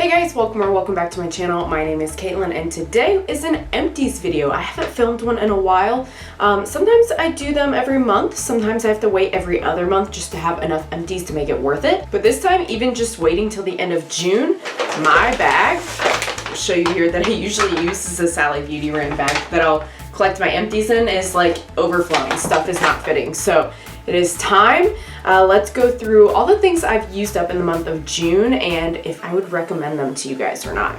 Hey guys, welcome back to my channel. My name is Caitlin and today is an empties video. I haven't filmed one in a while. Sometimes I do them every month. Sometimes I have to wait every other month just to have enough empties to make it worth it. But this time, even just waiting till the end of June, my bag, I'll show you here that I usually use, is a Sally Beauty brand bag that I'll collect my empties in, is like overflowing. Stuff is not fitting. So it is time. Let's go through all the things I've used up in the month of June and if I would recommend them to you guys or not.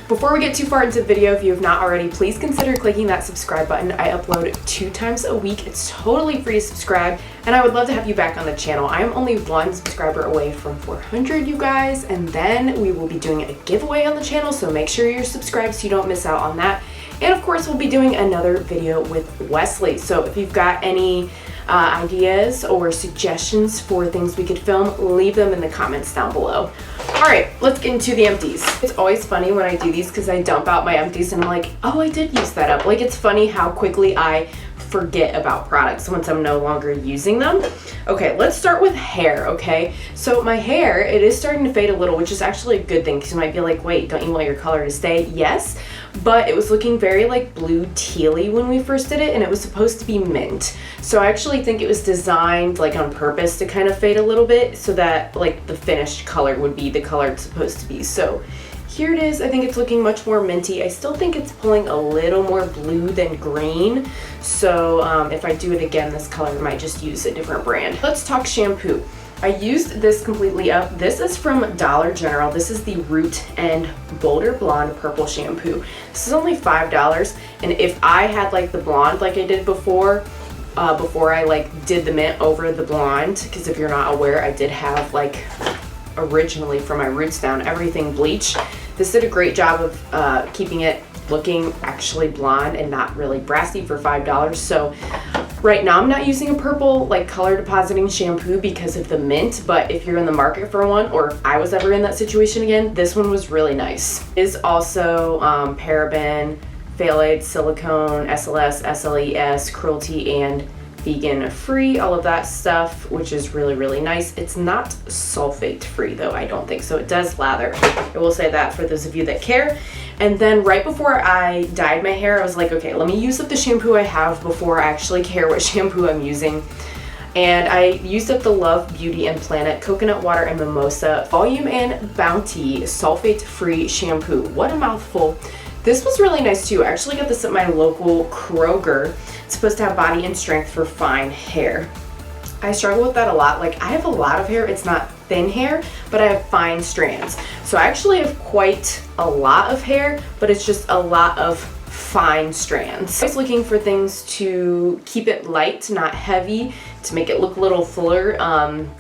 Before we get too far into the video, if you have not already, please consider clicking that subscribe button. I upload 2 times a week. It's totally free to subscribe, and I would love to have you back on the channel. I am only 1 subscriber away from 400, you guys, and then we will be doing a giveaway on the channel, so make sure you're subscribed so you don't miss out on that. And of course, we'll be doing another video with Wesley, so if you've got any ideas or suggestions for things we could film, leave them in the comments down below. Alright, let's get into the empties. It's always funny when I do these because I dump out my empties and I'm like, oh, I did use that up. Like, it's funny how quickly I forget about products once I'm no longer using them. Okay, let's start with hair, okay? So my hair, it is starting to fade a little, which is actually a good thing because you might be like, wait, don't you want your color to stay? Yes, but it was looking very like blue tealy when we first did it, and it was supposed to be mint. So I actually think it was designed like on purpose to kind of fade a little bit so that like the finished color would be the color it's supposed to be. So here it is. I think it's looking much more minty. I still think it's pulling a little more blue than green. So if I do it again, this color, I might just use a different brand. Let's talk shampoo. I used this completely up. This is from Dollar General. This is the Root and Bolder Blonde Purple Shampoo. This is only $5. And if I had like the blonde like I did before I like did the mint over the blonde, because if you're not aware, I did have like originally for my roots down everything bleach. This did a great job of keeping it looking actually blonde and not really brassy for $5. So right now I'm not using a purple like color depositing shampoo because of the mint, but if you're in the market for one, or if I was ever in that situation again, this one was really nice. It is also paraben, phthalate, silicone, SLS, SLES, cruelty and vegan free, all of that stuff, which is really, really nice. It's not sulfate free though, I don't think, so it does lather. I will say that for those of you that care. And then right before I dyed my hair, I was like, okay, let me use up the shampoo I have before I actually care what shampoo I'm using. And I used up the Love Beauty and Planet Coconut Water and Mimosa Volume and Bounty Sulfate Free Shampoo. What a mouthful. This was really nice too. I actually got this at my local Kroger. It's supposed to have body and strength for fine hair. I struggle with that a lot. Like, I have a lot of hair. It's not thin hair, but I have fine strands. So I actually have quite a lot of hair, but it's just a lot of fine strands. I was looking for things to keep it light, not heavy, to make it look a little fuller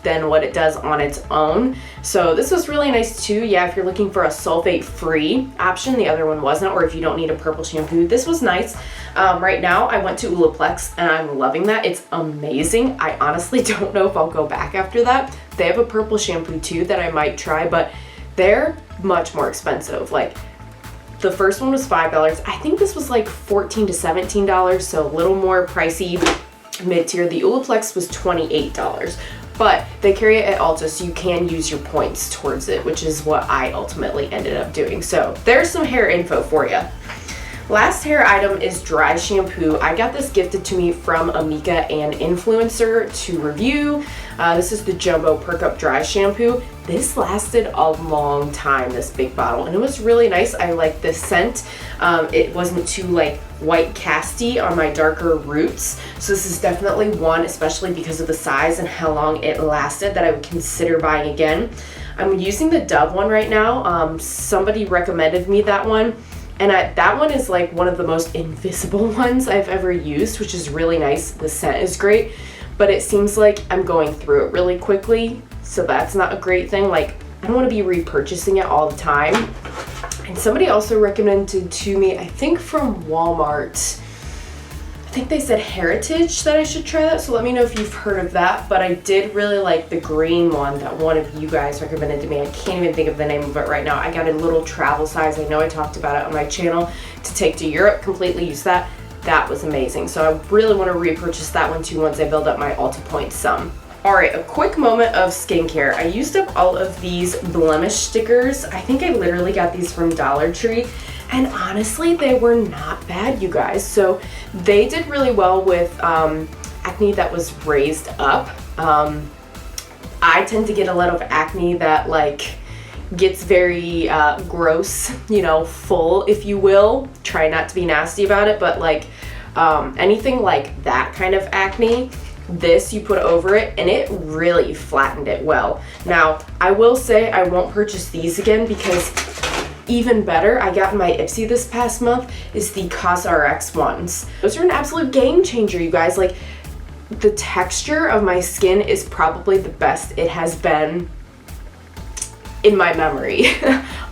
than what it does on its own. So this was really nice too. Yeah, if you're looking for a sulfate-free option, the other one wasn't, or if you don't need a purple shampoo, this was nice. Right now, I went to Olaplex and I'm loving that. It's amazing. I honestly don't know if I'll go back after that. They have a purple shampoo too that I might try, but they're much more expensive. Like, the first one was $5. I think this was like $14 to $17, so a little more pricey mid-tier. The Olaplex was $28, but they carry it at Ulta, so you can use your points towards it, which is what I ultimately ended up doing. So there's some hair info for you. Last hair item is dry shampoo. I got this gifted to me from Amika, an influencer, to review. This is the Jumbo Perk Up Dry Shampoo. This lasted a long time, this big bottle, and it was really nice. I like the scent. It wasn't too like white casty on my darker roots. So this is definitely one, especially because of the size and how long it lasted, that I would consider buying again. I'm using the Dove one right now. Somebody recommended me that one. And that one is like one of the most invisible ones I've ever used, which is really nice. The scent is great, but it seems like I'm going through it really quickly, so that's not a great thing. Like, I don't want to be repurchasing it all the time. And somebody also recommended to me, I think from Walmart, I think they said Heritage, that I should try that, so let me know if you've heard of that. But I did really like the green one that one of you guys recommended to me. I can't even think of the name of it right now. I got a little travel size. I know I talked about it on my channel to take to Europe. Completely use that. That was amazing. So I really want to repurchase that one too once I build up my Ulta points some. Alright, a quick moment of skincare. I used up all of these blemish stickers. I think I literally got these from Dollar Tree. And honestly, they were not bad, you guys. So they did really well with acne that was raised up. I tend to get a lot of acne that like gets very gross, you know, full, if you will. Try not to be nasty about it, but like anything like that kind of acne, this you put over it and it really flattened it well. Now, I will say I won't purchase these again because even better, I got in my Ipsy this past month, is the CosRX ones. Those are an absolute game changer, you guys. Like, the texture of my skin is probably the best it has been in my memory.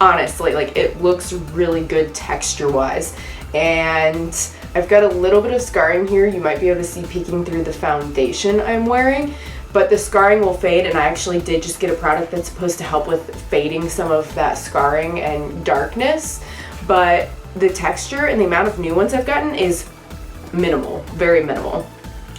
Honestly, like, it looks really good texture-wise. And I've got a little bit of scarring here. You might be able to see peeking through the foundation I'm wearing. But the scarring will fade, and I actually did just get a product that's supposed to help with fading some of that scarring and darkness. But the texture and the amount of new ones I've gotten is minimal, very minimal,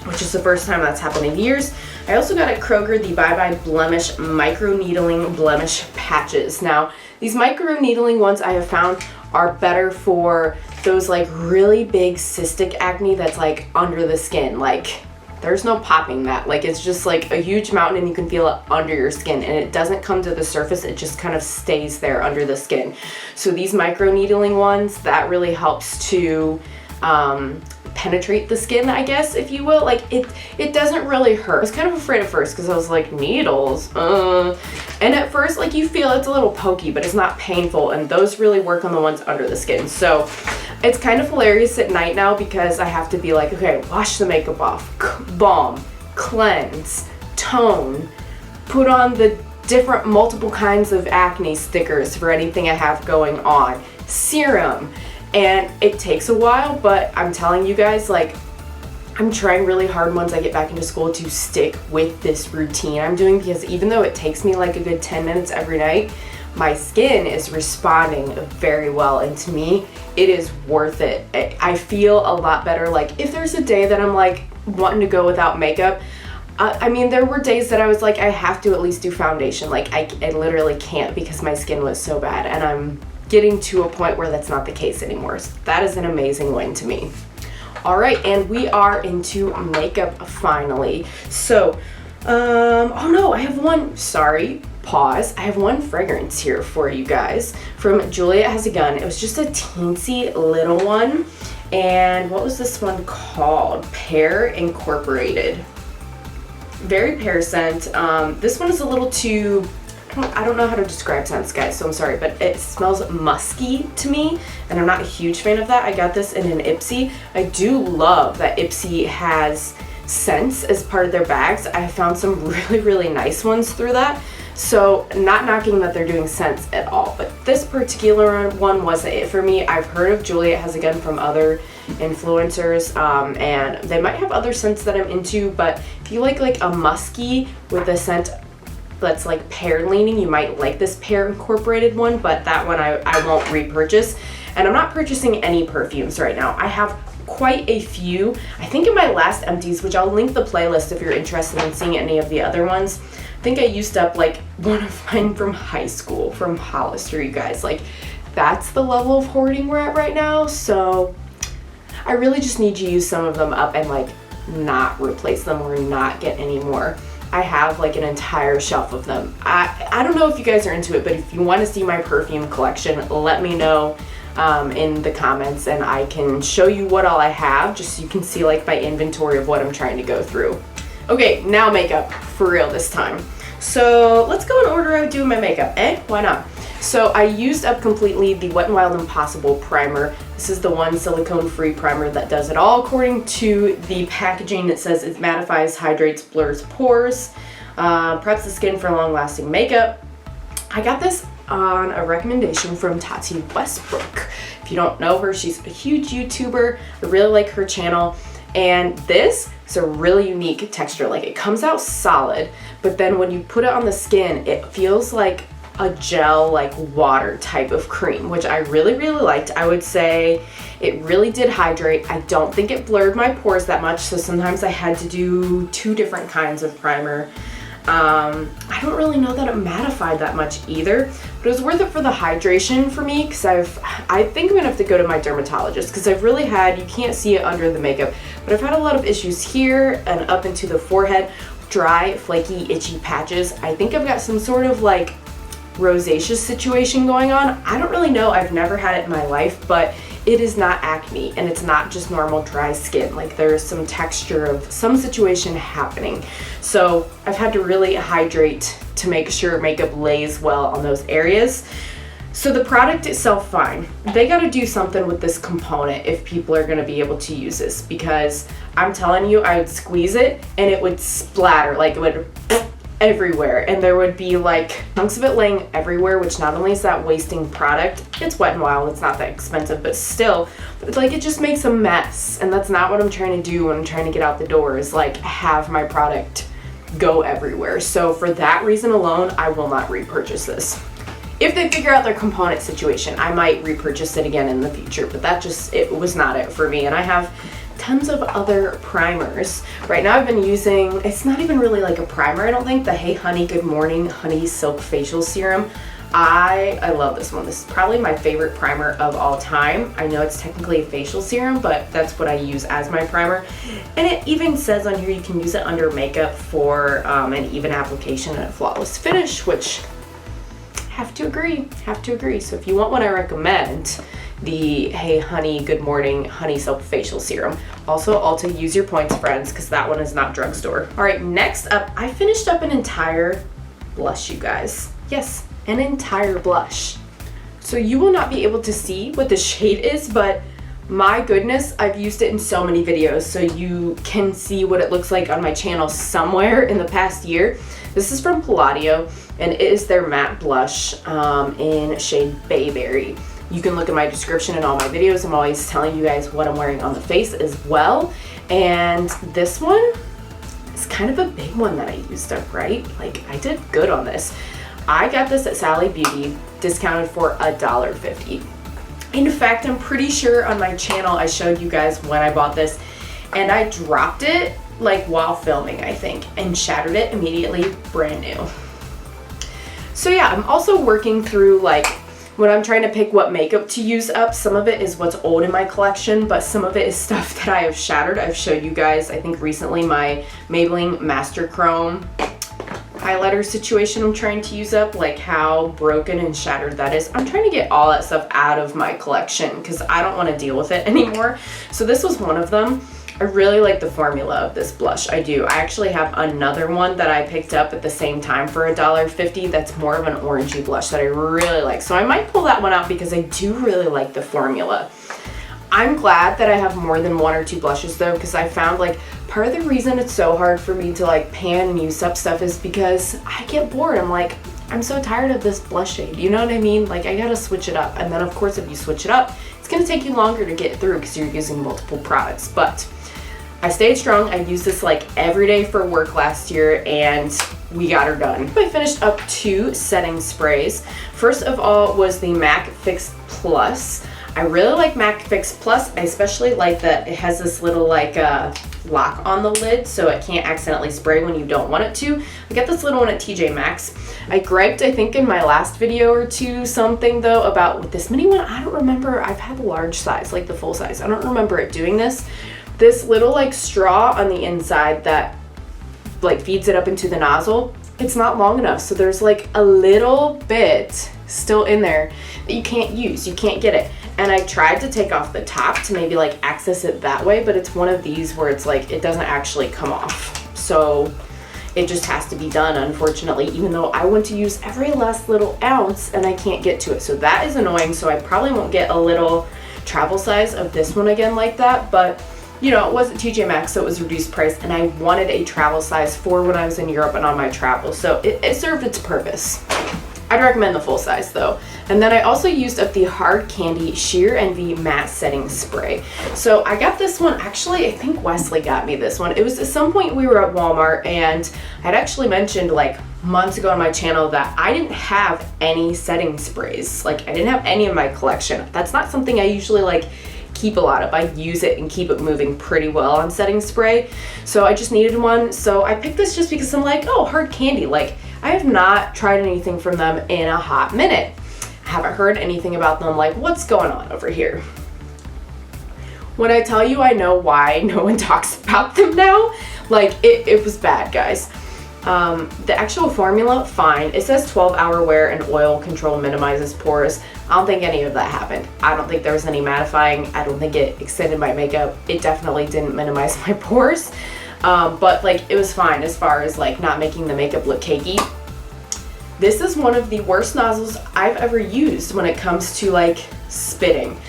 which is the first time that's happened in years. I also got at Kroger the Bye Bye Blemish Micro Needling Blemish Patches. Now, these micro needling ones I have found are better for those like really big cystic acne that's like under the skin. Like, there's no popping that. Like, it's just like a huge mountain and you can feel it under your skin, and it doesn't come to the surface, it just kind of stays there under the skin. So these micro needling ones, that really helps to penetrate the skin, I guess, if you will. Like, it doesn't really hurt. I was kind of afraid at first because I was like, needles, and at first, like, you feel it's a little pokey, but it's not painful, and those really work on the ones under the skin. So it's kind of hilarious at night now because I have to be like, okay, wash the makeup off, balm, cleanse, tone, put on the different multiple kinds of acne stickers for anything I have going on, serum. And it takes a while, but I'm telling you guys, like, I'm trying really hard once I get back into school to stick with this routine I'm doing, because even though it takes me like a good 10 minutes every night, my skin is responding very well, and to me, it is worth it. I feel a lot better. Like, if there's a day that I'm like wanting to go without makeup, I mean, there were days that I was like, I have to at least do foundation. Like, I literally can't because my skin was so bad, and I'm getting to a point where that's not the case anymore. So that is an amazing win to me. All right, and we are into makeup finally. So, oh no, I have one, sorry, pause. I have one fragrance here for you guys from Juliet Has a Gun. It was just a teensy little one. And what was this one called? Pear Incorporated. Very pear scent. This one is a little too, I don't know how to describe scents, guys, so I'm sorry, but it smells musky to me, and I'm not a huge fan of that. I got this in an Ipsy. I do love that Ipsy has scents as part of their bags. I found some really, really nice ones through that. So not knocking that they're doing scents at all, but this particular one wasn't it for me. I've heard of Juliet Has a Gun from other influencers, and they might have other scents that I'm into, but if you like a musky with a scent that's like pear leaning, you might like this Pear Incorporated one, but that one I won't repurchase. And I'm not purchasing any perfumes right now. I have quite a few. I think in my last Empties, which I'll link the playlist if you're interested in seeing any of the other ones, I think I used up like one of mine from high school, from Hollister, you guys. Like, that's the level of hoarding we're at right now. So I really just need to use some of them up and like not replace them or not get any more. I have like an entire shelf of them. I don't know if you guys are into it, but if you want to see my perfume collection, let me know in the comments, and I can show you what all I have, just so you can see like my inventory of what I'm trying to go through. Okay, now makeup, for real this time. So let's go in order I would do my makeup, why not? So I used up completely the Wet n Wild Impossible primer. This is the one silicone-free primer that does it all according to the packaging. It says it mattifies, hydrates, blurs pores, preps the skin for long-lasting makeup. I got this on a recommendation from Tati Westbrook. If you don't know her, she's a huge YouTuber. I really like her channel. And this is a really unique texture. Like, it comes out solid, but then when you put it on the skin, it feels like a gel like water type of cream, which I really liked. I would say it really did hydrate. I don't think it blurred my pores that much, so sometimes I had to do 2 different kinds of primer. I don't really know that it mattified that much either, but it was worth it for the hydration for me, because I think I'm gonna have to go to my dermatologist, because I've really had, you can't see it under the makeup, but I've had a lot of issues here and up into the forehead, dry, flaky, itchy patches. I think I've got some sort of like rosacea situation going on. I don't really know, I've never had it in my life, but it is not acne, and it's not just normal dry skin. Like, there's some texture of some situation happening. So I've had to really hydrate to make sure makeup lays well on those areas. So the product itself, fine. They gotta do something with this component if people are gonna be able to use this, because I'm telling you, I would squeeze it and it would splatter, like it would everywhere, and there would be like chunks of it laying everywhere, which not only is that wasting product, it's Wet n Wild, it's not that expensive, but still, like, it just makes a mess, and that's not what I'm trying to do when I'm trying to get out the door, is like have my product go everywhere. So for that reason alone, I will not repurchase this. If they figure out their component situation, I might repurchase it again in the future, but it was not it for me. And I have tons of other primers. Right now I've been using, it's not even really like a primer, I don't think, the Hey Honey Good Morning Honey Silk Facial Serum. I love this one. This is probably my favorite primer of all time. I know it's technically a facial serum, but that's what I use as my primer. And it even says on here you can use it under makeup for an even application and a flawless finish, which have to agree. So if you want one, I recommend the Hey Honey Good Morning Honey Silk Facial Serum. Also, Ulta, use your points, friends, because that one is not drugstore. All right, next up, I finished up an entire blush, you guys. Yes, an entire blush. So you will not be able to see what the shade is, but my goodness, I've used it in so many videos, so you can see what it looks like on my channel somewhere in the past year. This is from Palladio, and it is their matte blush in shade Bayberry. You can look at my description in all my videos. I'm always telling you guys what I'm wearing on the face as well. And this one is kind of a big one that I used up, right? Like, I did good on this. I got this at Sally Beauty, discounted for $1.50. In fact, I'm pretty sure on my channel I showed you guys when I bought this, and I dropped it like while filming, I think, and shattered it immediately, brand new. So yeah, I'm also working through, like, when I'm trying to pick what makeup to use up, some of it is what's old in my collection, but some of it is stuff that I have shattered. I've showed you guys, I think recently, my Maybelline Master Chrome highlighter situation I'm trying to use up, like how broken and shattered that is. I'm trying to get all that stuff out of my collection because I don't want to deal with it anymore. So this was one of them. I really like the formula of this blush. I do. I actually have another one that I picked up at the same time for $1.50 that's more of an orangey blush that I really like. So I might pull that one out because I do really like the formula. I'm glad that I have more than 1 or 2 blushes though, because I found, like, part of the reason it's so hard for me to like pan and use up stuff is because I get bored. I'm like, I'm so tired of this blush shade, you know what I mean? Like, I gotta switch it up. And then of course if you switch it up, it's gonna take you longer to get through because you're using multiple products. But I stayed strong. I used this like every day for work last year and we got her done. I finished up 2 setting sprays. First of all was the MAC Fix Plus. I really like MAC Fix Plus. I especially like that it has this little like lock on the lid so it can't accidentally spray when you don't want it to. I got this little one at TJ Maxx. I griped, I think in my last video or 2 something though about with this mini one. I don't remember. I've had the large size, like the full size. I don't remember it doing this. This little like straw on the inside that like feeds it up into the nozzle, it's not long enough. So there's like a little bit still in there that you can't use. You can't get it. And I tried to take off the top to maybe like access it that way, but it's one of these where it's like it doesn't actually come off. So it just has to be done, unfortunately, even though I want to use every last little ounce and I can't get to it. So that is annoying. So I probably won't get a little travel size of this one again like that, but you know, it was at TJ Maxx, so it was reduced price, and I wanted a travel size for when I was in Europe and on my travels, so it served its purpose. I'd recommend the full size though. And then I also used up the Hard Candy Sheer Envy Matte Setting Spray. So I got this one, actually I think Wesley got me this one. It was at some point we were at Walmart, and I'd actually mentioned like months ago on my channel that I didn't have any setting sprays. Like I didn't have any in my collection. That's not something I usually like keep a lot of. I use it and keep it moving pretty well on setting spray. So I just needed one. So I picked this just because I'm like, oh, Hard Candy. Like I have not tried anything from them in a hot minute. I haven't heard anything about them. Like, what's going on over here? When I tell you I know why no one talks about them now, like it was bad, guys. The actual formula, fine. It says 12-hour wear and oil control minimizes pores. I don't think any of that happened. I don't think there was any mattifying. I don't think it extended my makeup. It definitely didn't minimize my pores. But like it was fine as far as like not making the makeup look cakey. This is one of the worst nozzles I've ever used when it comes to like spitting.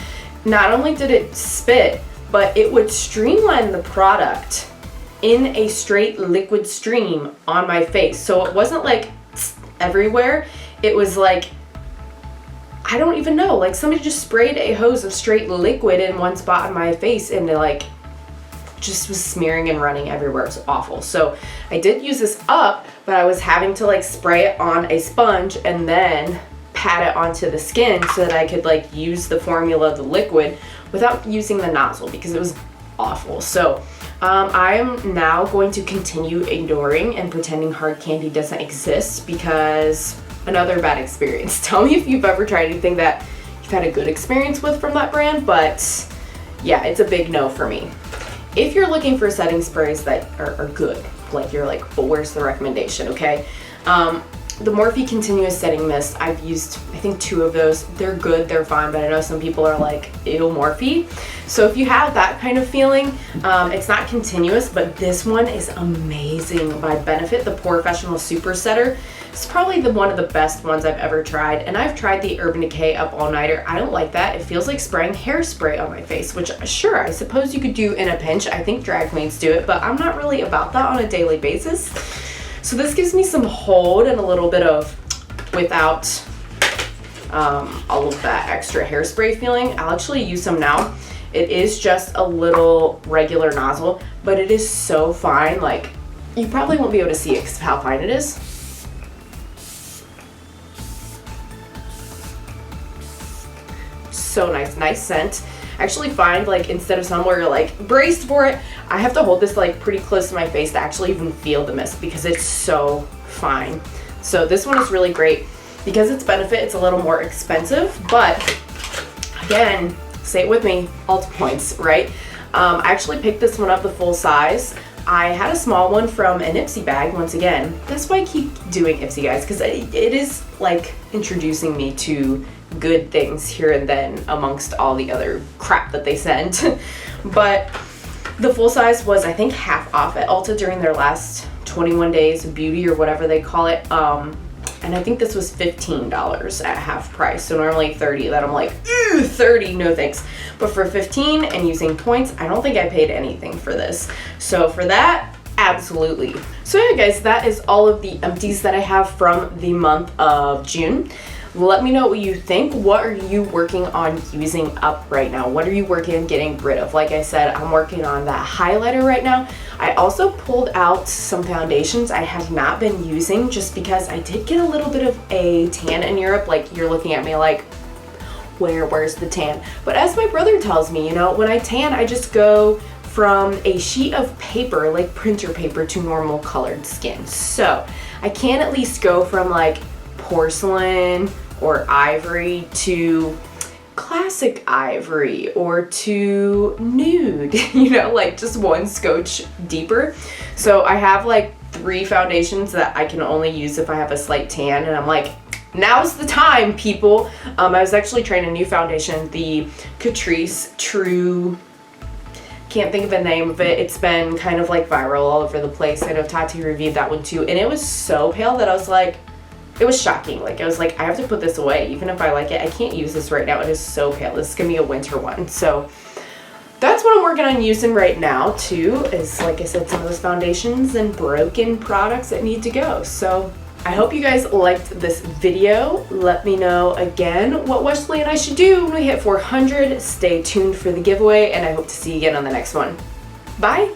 Not only did it spit, but it would streamline the product in a straight liquid stream on my face. So it wasn't like everywhere. It was like, I don't even know, like somebody just sprayed a hose of straight liquid in one spot on my face, and it like just was smearing and running everywhere. It was awful. So I did use this up, but I was having to like spray it on a sponge and then pat it onto the skin so that I could like use the formula, the liquid, without using the nozzle, because it was awful. So I'm now going to continue ignoring and pretending Hard Candy doesn't exist, because another bad experience. Tell me if you've ever tried anything that you've had a good experience with from that brand, but yeah, it's a big no for me. If you're looking for setting sprays that are good, like you're like, well, where's the recommendation, okay? The Morphe Continuous Setting Mist, I've used, I think 2 of those. They're good, they're fine, but I know some people are like, ew, Morphe. So if you have that kind of feeling, it's not continuous, but this one is amazing by Benefit, the Professional Super Setter. It's probably one of the best ones I've ever tried, and I've tried the Urban Decay Up All Nighter. I don't like that. It feels like spraying hairspray on my face, which sure, I suppose you could do in a pinch. I think drag queens do it, but I'm not really about that on a daily basis. So this gives me some hold and a little bit of, without all of that extra hairspray feeling. I'll actually use some now. It is just a little regular nozzle, but it is so fine. Like, you probably won't be able to see it because of how fine it is. So nice scent. I actually find like instead of somewhere you're like braced for it, I have to hold this like pretty close to my face to actually even feel the mist, because it's so fine. So this one is really great. Because it's Benefit, it's a little more expensive, but again, say it with me, Ulta points, right? I actually picked this one up the full size. I had a small one from an Ipsy bag, once again. That's why I keep doing Ipsy, guys, because it is like introducing me to good things here and then amongst all the other crap that they send. But the full size was, I think, half off at Ulta during their last 21 days of beauty or whatever they call it. And I think this was $15 at half price. So normally 30, that I'm like, ew, 30, no thanks. But for 15 and using points, I don't think I paid anything for this. So for that, absolutely. So yeah, guys, that is all of the empties that I have from the month of June. Let me know what you think. What are you working on using up right now? What are you working on getting rid of? Like I said, I'm working on that highlighter right now. I also pulled out some foundations I have not been using just because I did get a little bit of a tan in Europe. Like, you're looking at me like, where's the tan? But as my brother tells me, you know, when I tan, I just go from a sheet of paper, like printer paper, to normal colored skin. So I can at least go from like porcelain or ivory to classic ivory or to nude, you know, like just one scotch deeper. So I have like 3 foundations that I can only use if I have a slight tan, and I'm like, now's the time, people. I was actually trying a new foundation, the Catrice True, can't think of the name of it. It's been kind of like viral all over the place. I know Tati reviewed that one too, and it was so pale that I was like, it was shocking. Like, I was like, I have to put this away. Even if I like it, I can't use this right now. It is so pale. This is gonna be a winter one. So that's what I'm working on using right now too, is, like I said, some of those foundations and broken products that need to go. So I hope you guys liked this video. Let me know again what Wesley and I should do when we hit 400. Stay tuned for the giveaway, and I hope to see you again on the next one. Bye!